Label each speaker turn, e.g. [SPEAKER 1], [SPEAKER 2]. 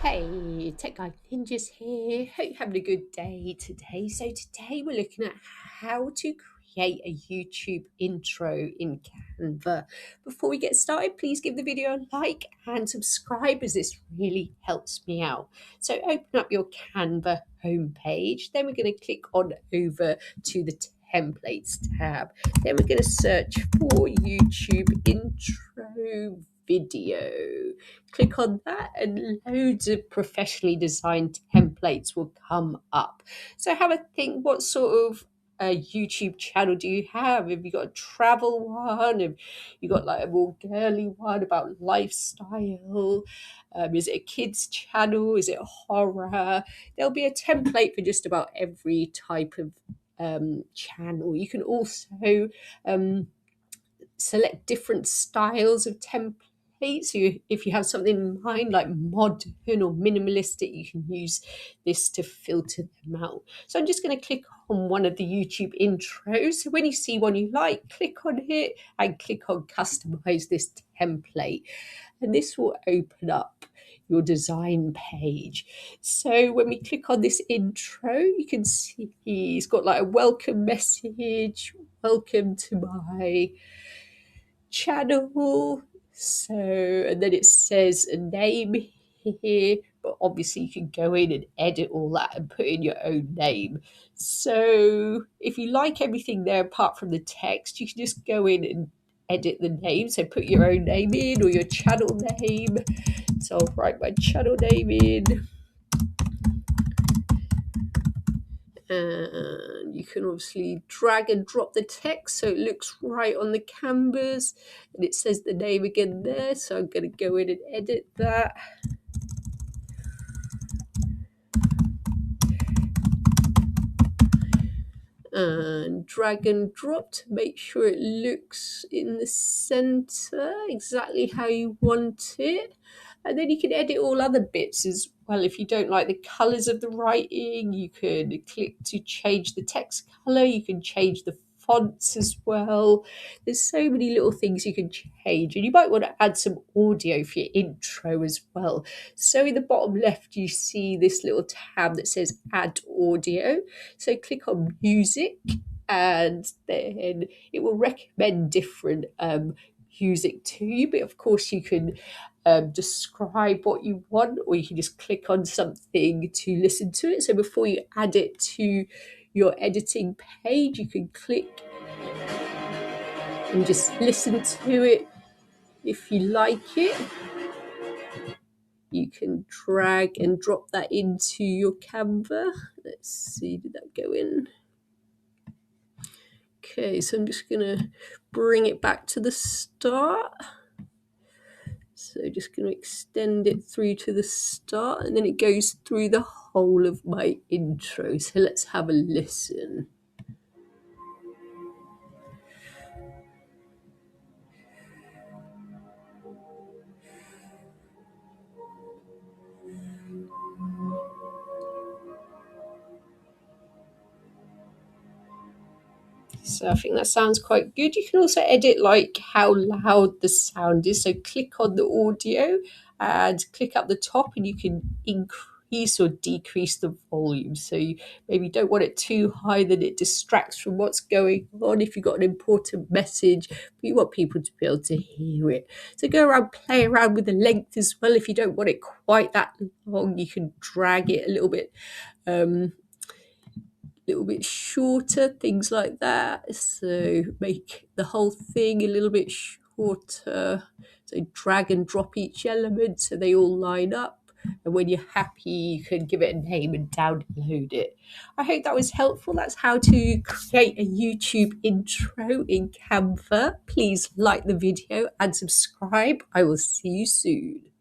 [SPEAKER 1] Hey, Tech Guy Ninjas here. Hope you're having a good day today. So today we're looking at how to create a YouTube intro in Canva. Before we get started, please give the video a like and subscribe as this really helps me out. So open up your Canva homepage. Then we're going to click on over to the templates tab. Then we're going to search for YouTube intro video. Click on that and loads of professionally designed templates will come up. So have a think, what sort of YouTube channel do you have? Have you got a travel one? Have you got like a more girly one about lifestyle? Is it a kids channel? Is it a horror? There'll be a template for just about every type of channel. You can also select different styles of templates. So if you have something in mind like modern or minimalistic, you can use this to filter them out. So I'm just going to click on one of the YouTube intros. So when you see one you like, click on it and click on customize this template. And this will open up your design page. So when we click on this intro, you can see it's got like a welcome message, welcome to my channel. So, and then it says a name here, but obviously you can go in and edit all that and put in your own name. So if you like everything there apart from the text, you can just go in and edit the name. So put your own name in or your channel name. So I'll write my channel name in. And you can obviously drag and drop the text so it looks right on the canvas, and it says the name again there, so I'm going to go in and edit that. And drag and drop to make sure it looks in the center exactly how you want it. And then you can edit all other bits as well. If you don't like the colors of the writing, you can click to change the text color. You can change the fonts as well. There's so many little things you can change, and you might want to add some audio for your intro as well. So in the bottom left, you see this little tab that says add audio. So click on music, and then it will recommend different music to you. But of course, you can describe what you want, or you can just click on something to listen to it. So before you add it to your editing page, you can click and just listen to it. If you like it, you can drag and drop that into your Canva. Let's see, did that go in? Okay, so I'm just going to bring it back to the start. So just going to extend it through to the start, and then it goes through the whole of my intro. So let's have a listen. So I think that sounds quite good. You can also edit like how loud the sound is. So click on the audio and click up the top, and you can increase or decrease the volume. So you maybe don't want it too high that it distracts from what's going on if you've got an important message, but you want people to be able to hear it. So go around, play around with the length as well. If you don't want it quite that long, you can drag it a little bit shorter, things like that. So make the whole thing a little bit shorter. So drag and drop each element so they all line up. And when you're happy, you can give it a name and download it. I hope that was helpful. That's how to create a YouTube intro in Canva. Please like the video and subscribe. I will see you soon.